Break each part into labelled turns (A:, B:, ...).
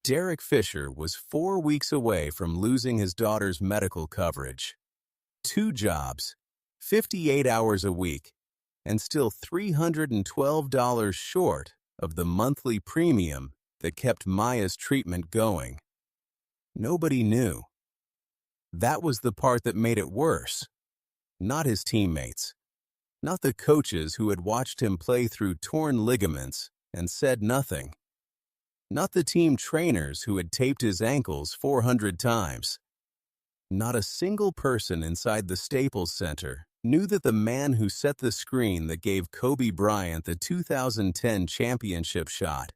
A: Derek Fisher was 4 weeks away from losing his daughter's medical coverage. 2 jobs, 58 hours a week, and still $312 short of the monthly premium that kept Maya's treatment going. Nobody knew. That was the part that made it worse. Not his teammates. Not the coaches who had watched him play through torn ligaments and said nothing. Not the team trainers who had taped his ankles 400 times. Not a single person inside the Staples Center knew that the man who set the screen that gave Kobe Bryant the 2010 championship shot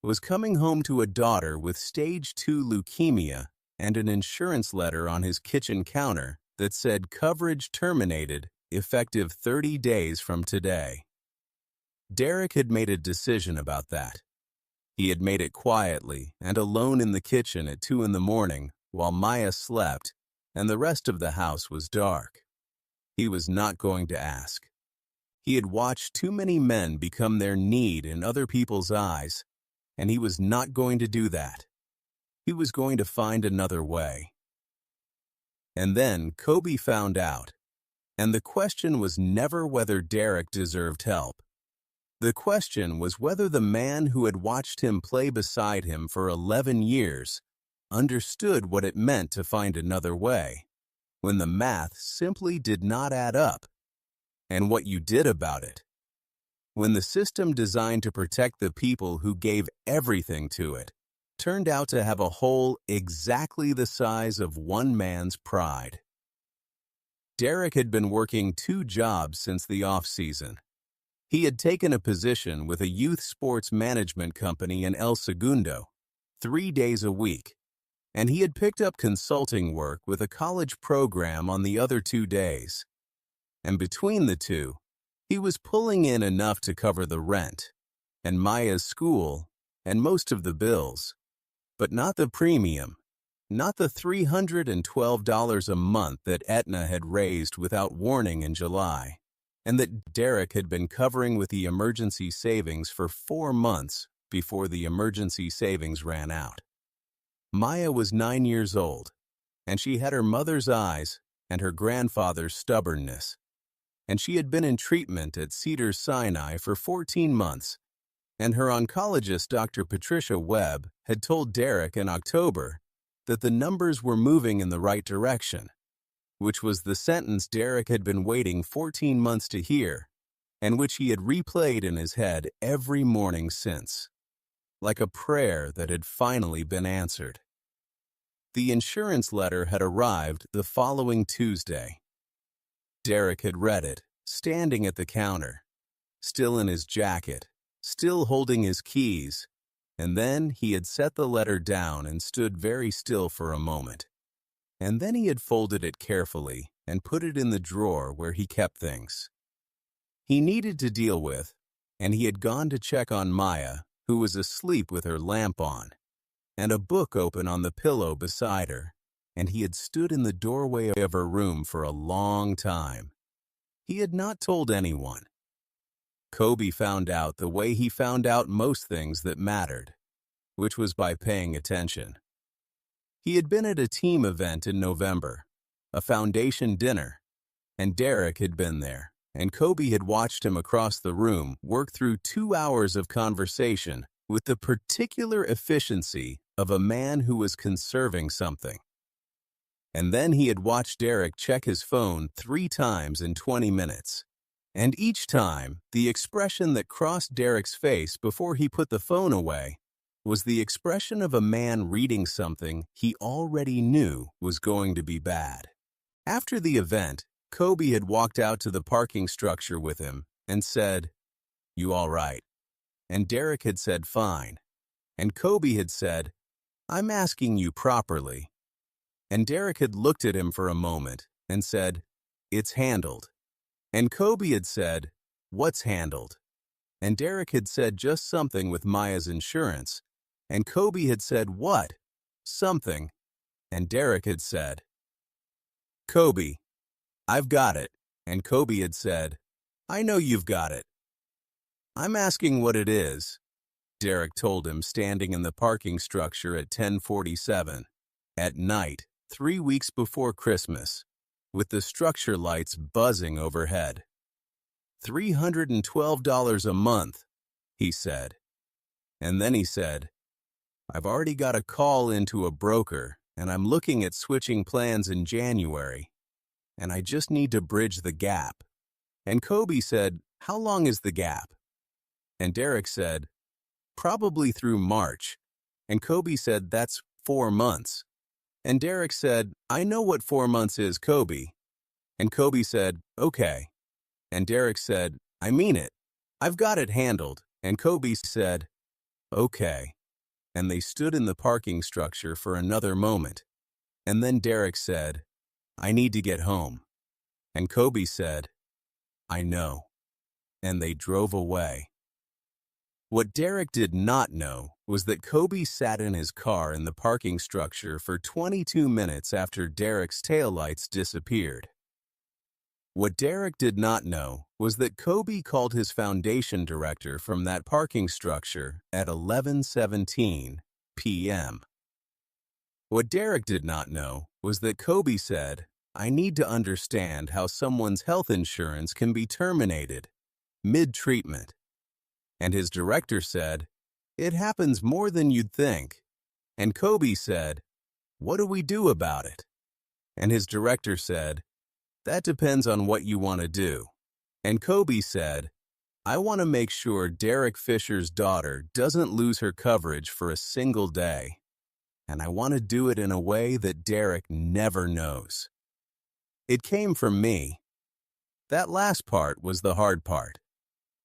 A: was coming home to a daughter with stage 2 leukemia and an insurance letter on his kitchen counter that said coverage terminated effective 30 days from today. Derek had made a decision about that. He had made it quietly and alone in the kitchen at 2 a.m. while Maya slept and the rest of the house was dark. He was not going to ask. He had watched too many men become their need in other people's eyes, and he was not going to do that. He was going to find another way. And then Kobe found out, and the question was never whether Derek deserved help. The question was whether the man who had watched him play beside him for 11 years understood what it meant to find another way, when the math simply did not add up, and what you did about it. When the system designed to protect the people who gave everything to it turned out to have a hole exactly the size of one man's pride. Derek had been working 2 jobs since the off-season. He had taken a position with a youth sports management company in El Segundo, 3 days a week, and he had picked up consulting work with a college program on the other 2 days. And between the two, he was pulling in enough to cover the rent, and Maya's school, and most of the bills, but not the premium, not the $312 a month that Aetna had raised without warning in July, and that Derek had been covering with the emergency savings for 4 months before the emergency savings ran out. Maya was 9 years old, and she had her mother's eyes and her grandfather's stubbornness, and she had been in treatment at Cedars-Sinai for 14 months, and her oncologist, Dr. Patricia Webb, had told Derek in October that the numbers were moving in the right direction, which was the sentence Derek had been waiting 14 months to hear, and which he had replayed in his head every morning since, like a prayer that had finally been answered. The insurance letter had arrived the following Tuesday. Derek had read it, standing at the counter, still in his jacket, still holding his keys, and then he had set the letter down and stood very still for a moment. And then he had folded it carefully and put it in the drawer where he kept things he needed to deal with, and he had gone to check on Maya, who was asleep with her lamp on, and a book open on the pillow beside her, and he had stood in the doorway of her room for a long time. He had not told anyone. Kobe found out the way he found out most things that mattered, which was by paying attention. He had been at a team event in November, a foundation dinner, and Derek had been there, and Kobe had watched him across the room work through 2 hours of conversation with the particular efficiency of a man who was conserving something. And then he had watched Derek check his phone 3 times in 20 minutes. And each time, the expression that crossed Derek's face before he put the phone away was the expression of a man reading something he already knew was going to be bad. After the event, Kobe had walked out to the parking structure with him and said, "You all right?" And Derek had said, "Fine." And Kobe had said, "I'm asking you properly." And Derek had looked at him for a moment and said, "It's handled." And Kobe had said, "What's handled?" And Derek had said just something with Maya's insurance, and Kobe had said, "What?" Something, and Derek had said, "Kobe, I've got it." And Kobe had said, "I know you've got it." "I'm asking what it is." Derek told him, standing in the parking structure at 10:47 at night, 3 weeks before Christmas, with the structure lights buzzing overhead. $312 a month, he said. And then he said, I've already got a call into a broker, and I'm looking at switching plans in January, and I just need to bridge the gap. And Kobe said, how long is the gap? And Derek said, probably through March. And Kobe said, that's 4 months. And Derek said, I know what 4 months is, Kobe. And Kobe said, okay. And Derek said, I mean it. I've got it handled. And Kobe said, okay. And they stood in the parking structure for another moment. And then Derek said, I need to get home. And Kobe said, I know. And they drove away. What Derek did not know was that Kobe sat in his car in the parking structure for 22 minutes after Derek's taillights disappeared. What Derek did not know was that Kobe called his foundation director from that parking structure at 11:17 p.m. What Derek did not know was that Kobe said, I need to understand how someone's health insurance can be terminated mid-treatment. And his director said, it happens more than you'd think. And Kobe said, what do we do about it? And his director said, that depends on what you want to do. And Kobe said, I want to make sure Derek Fisher's daughter doesn't lose her coverage for a single day. And I want to do it in a way that Derek never knows. It came from me. That last part was the hard part.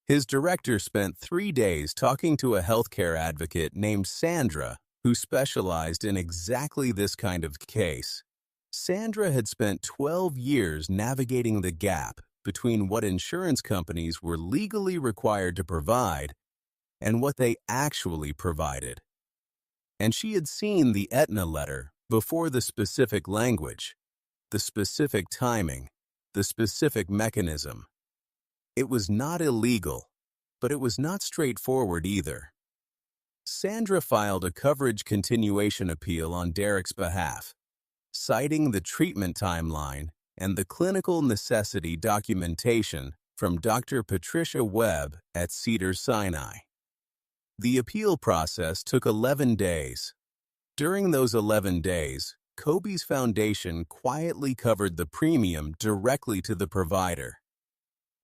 A: His director spent 3 days talking to a healthcare advocate named Sandra, who specialized in exactly this kind of case. Sandra had spent 12 years navigating the gap between what insurance companies were legally required to provide and what they actually provided. And she had seen the Aetna letter before the specific language, the specific timing, the specific mechanism. It was not illegal, but it was not straightforward either. Sandra filed a coverage continuation appeal on Derek's behalf, citing the treatment timeline and the clinical necessity documentation from Dr. Patricia Webb at Cedars-Sinai. The appeal process took 11 days. During those 11 days, Kobe's foundation quietly covered the premium directly to the provider.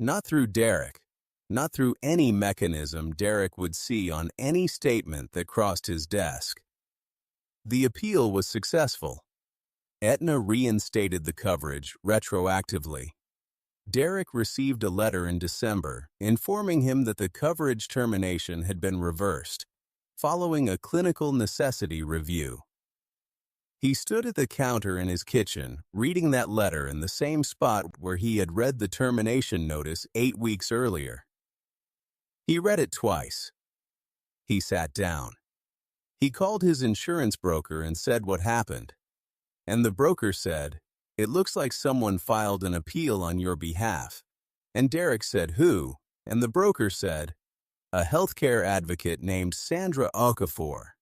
A: Not through Derek, not through any mechanism Derek would see on any statement that crossed his desk. The appeal was successful. Aetna reinstated the coverage retroactively. Derek received a letter in December informing him that the coverage termination had been reversed, following a clinical necessity review. He stood at the counter in his kitchen, reading that letter in the same spot where he had read the termination notice 8 weeks earlier. He read it twice. He sat down. He called his insurance broker and said what happened. And the broker said, it looks like someone filed an appeal on your behalf. And Derek said, who? And the broker said, a healthcare advocate named Sandra Okafor.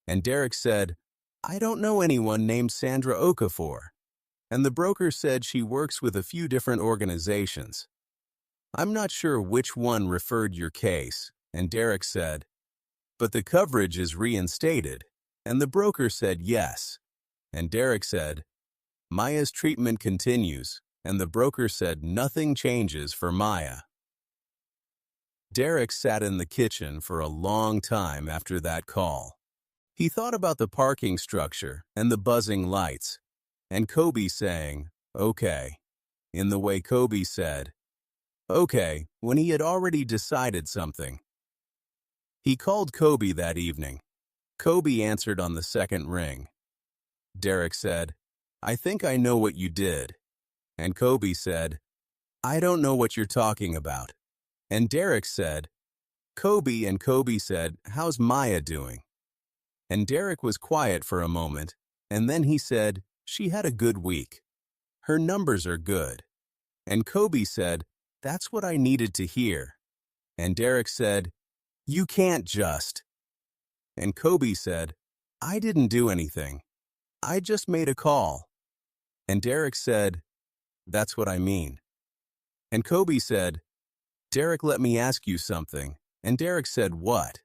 A: And Derek said, I don't know anyone named Sandra Okafor. And the broker said she works with a few different organizations. I'm not sure which one referred your case. And Derek said, but the coverage is reinstated. And the broker said yes. And Derek said, Maya's treatment continues, and the broker said nothing changes for Maya. Derek sat in the kitchen for a long time after that call. He thought about the parking structure and the buzzing lights, and Kobe saying, okay, in the way Kobe said, okay, when he had already decided something. He called Kobe that evening. Kobe answered on the second ring. Derek said, I think I know what you did. And Kobe said, I don't know what you're talking about. And Derek said, Kobe, and Kobe said, how's Maya doing? And Derek was quiet for a moment, and then he said, she had a good week. Her numbers are good. And Kobe said, that's what I needed to hear. And Derek said, you can't just. And Kobe said, "I didn't do anything. I just made a call." And Derek said, "That's what I mean." And Kobe said, "Derek, let me ask you something." And Derek said, "What?"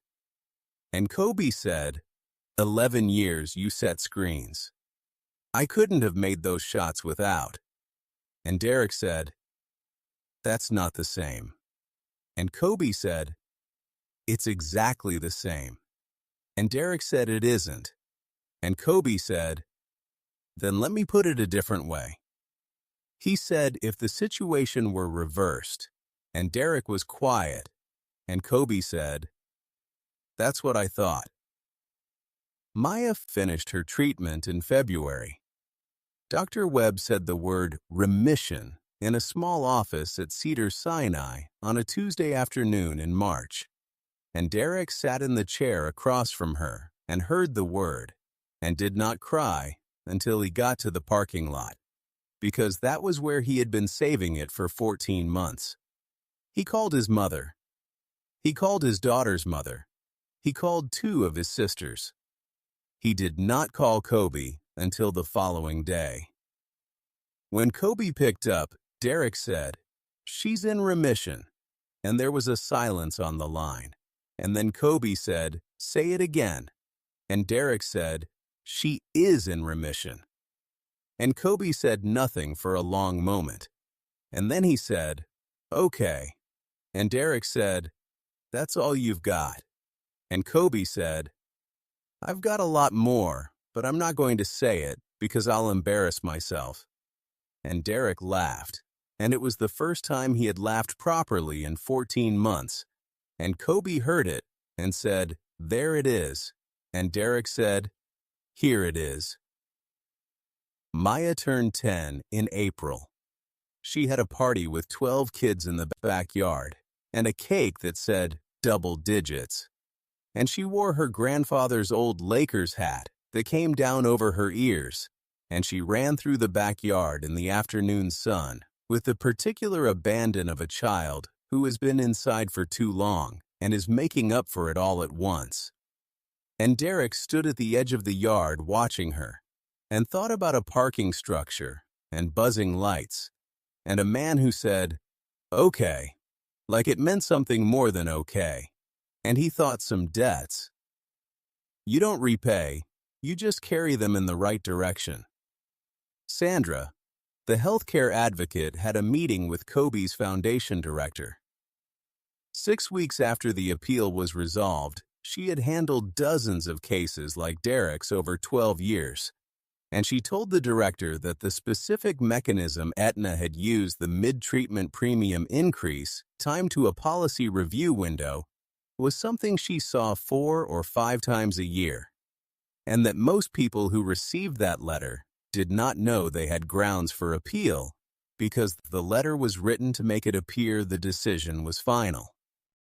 A: And Kobe said, 11 years you set screens. I couldn't have made those shots without." And Derek said, "That's not the same." And Kobe said, "It's exactly the same." And Derek said, "It isn't." And Kobe said, "Then let me put it a different way." He said if the situation were reversed, and Derek was quiet, and Kobe said, "That's what I thought." Maya finished her treatment in February. Dr. Webb said the word remission in a small office at Cedars-Sinai on a Tuesday afternoon in March. And Derek sat in the chair across from her and heard the word and did not cry until he got to the parking lot, because that was where he had been saving it for 14 months. He called his mother. He called his daughter's mother. He called 2 of his sisters. He did not call Kobe until the following day. When Kobe picked up, Derek said, "She's in remission." And there was a silence on the line. And then Kobe said, "Say it again." And Derek said, "She is in remission." And Kobe said nothing for a long moment. And then he said, "Okay." And Derek said, "That's all you've got." And Kobe said, "I've got a lot more, but I'm not going to say it because I'll embarrass myself." And Derek laughed, and it was the first time he had laughed properly in 14 months. And Kobe heard it and said, "There it is." And Derek said, "Here it is." Maya turned 10 in April. She had a party with 12 kids in the backyard and a cake that said double digits. And she wore her grandfather's old Lakers hat that came down over her ears, and she ran through the backyard in the afternoon sun with the particular abandon of a child who has been inside for too long and is making up for it all at once. And Derek stood at the edge of the yard watching her and thought about a parking structure and buzzing lights and a man who said, "Okay," like it meant something more than okay. And he thought some debts. You don't repay, you just carry them in the right direction. Sandra, the healthcare advocate, had a meeting with Kobe's foundation director. 6 weeks after the appeal was resolved, she had handled dozens of cases like Derek's over 12 years, and she told the director that the specific mechanism Aetna had used, the mid-treatment premium increase timed to a policy review window, was something she saw 4 or 5 times a year, and that most people who received that letter did not know they had grounds for appeal because the letter was written to make it appear the decision was final.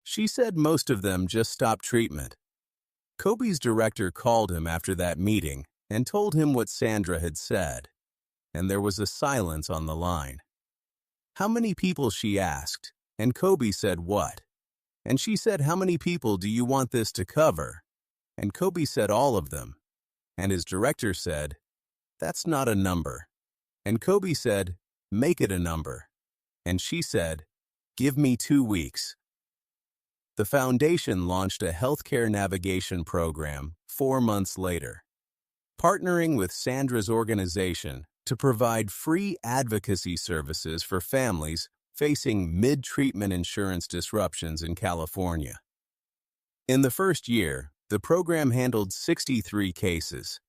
A: She said most of them just stopped treatment. Kobe's director called him after that meeting and told him what Sandra had said, and there was a silence on the line. "How many people?" she asked, and Kobe said, "What?" And she said, "How many people do you want this to cover?" And Kobe said, "All of them." And his director said, "That's not a number." And Kobe said, "Make it a number." And she said, "Give me 2 weeks." The foundation launched a healthcare navigation program 4 months later, partnering with Sandra's organization to provide free advocacy services for families facing mid-treatment insurance disruptions in California. In the first year, the program handled 63 cases.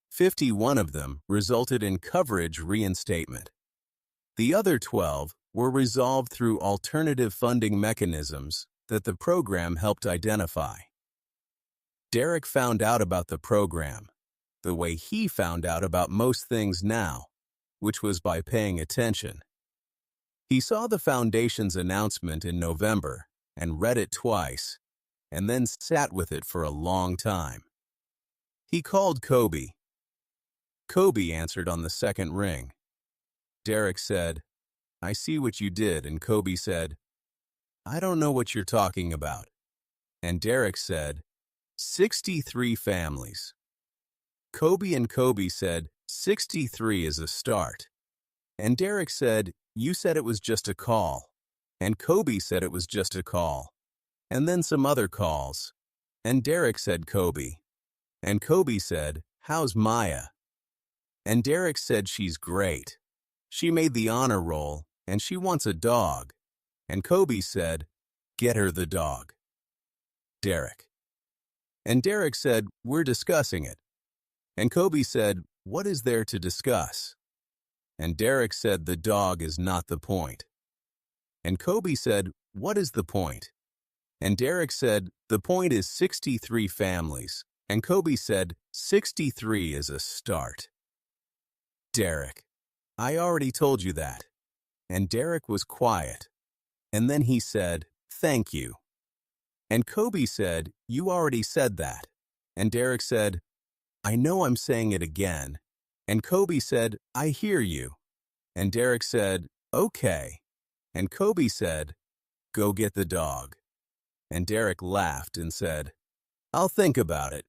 A: 51 of them resulted in coverage reinstatement. The other 12 were resolved through alternative funding mechanisms that the program helped identify. Derek found out about the program the way he found out about most things now, which was by paying attention. He saw the foundation's announcement in November and read it twice, and then sat with it for a long time. He called Kobe. Kobe answered on the second ring. Derek said, "I see what you did," and Kobe said, "I don't know what you're talking about." And Derek said, 63 families. Kobe and Kobe said 63 is a start. And Derek said, you said it was just a call. And Kobe said it was just a call. And then some other calls. And Derek said Kobe. And Kobe said, how's Maya? And Derek said she's great. She made the honor roll, and she wants a dog. And Kobe said, get her the dog. Derek. And Derek said, we're discussing it. And Kobe said, what is there to discuss? And Derek said, the dog is not the point. And Kobe said, what is the point? And Derek said, the point is 63 families. And Kobe said, 63 is a start. Derek, I already told you that. And Derek was quiet. And then he said, thank you. And Kobe said, you already said that. And Derek said, I know I'm saying it again. And Kobe said, I hear you. And Derek said, okay. And Kobe said, go get the dog. And Derek laughed and said, I'll think about it.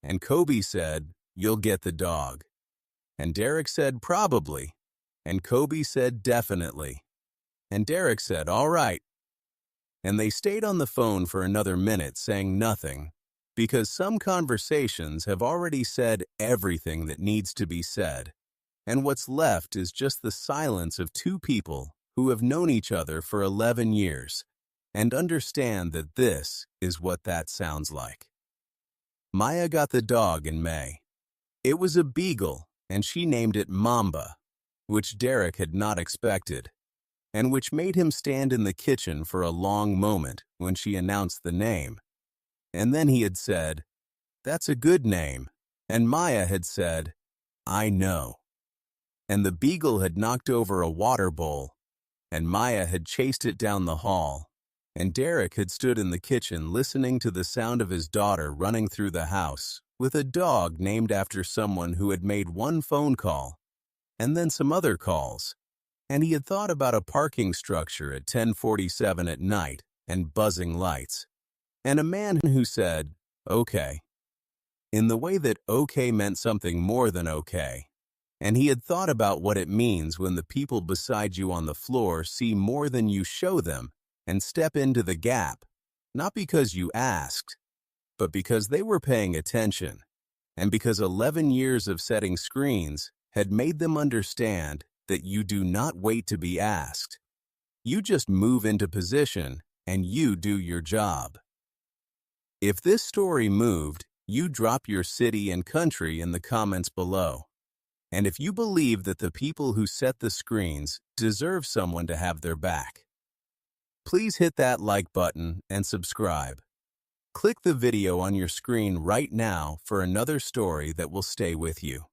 A: And Kobe said, you'll get the dog. And Derek said, probably. And Kobe said, definitely. And Derek said, all right. And they stayed on the phone for another minute saying nothing, because some conversations have already said everything that needs to be said, and what's left is just the silence of two people who have known each other for 11 years and understand that this is what that sounds like. Maya got the dog in May. It was a beagle, and she named it Mamba, which Derek had not expected, and which made him stand in the kitchen for a long moment when she announced the name. And then he had said, that's a good name. And Maya had said, I know. And the beagle had knocked over a water bowl, and Maya had chased it down the hall, and Derek had stood in the kitchen listening to the sound of his daughter running through the house with a dog named after someone who had made one phone call, and then some other calls. And he had thought about a parking structure at 10:47 at night and buzzing lights, and a man who said, okay, in the way that okay meant something more than okay. And he had thought about what it means when the people beside you on the floor see more than you show them and step into the gap, not because you asked, but because they were paying attention, and because 11 years of setting screens had made them understand that you do not wait to be asked. You just move into position and you do your job. If this story moved, you drop your city and country in the comments below. And if you believe that the people who set the screens deserve someone to have their back, please hit that like button and subscribe. Click the video on your screen right now for another story that will stay with you.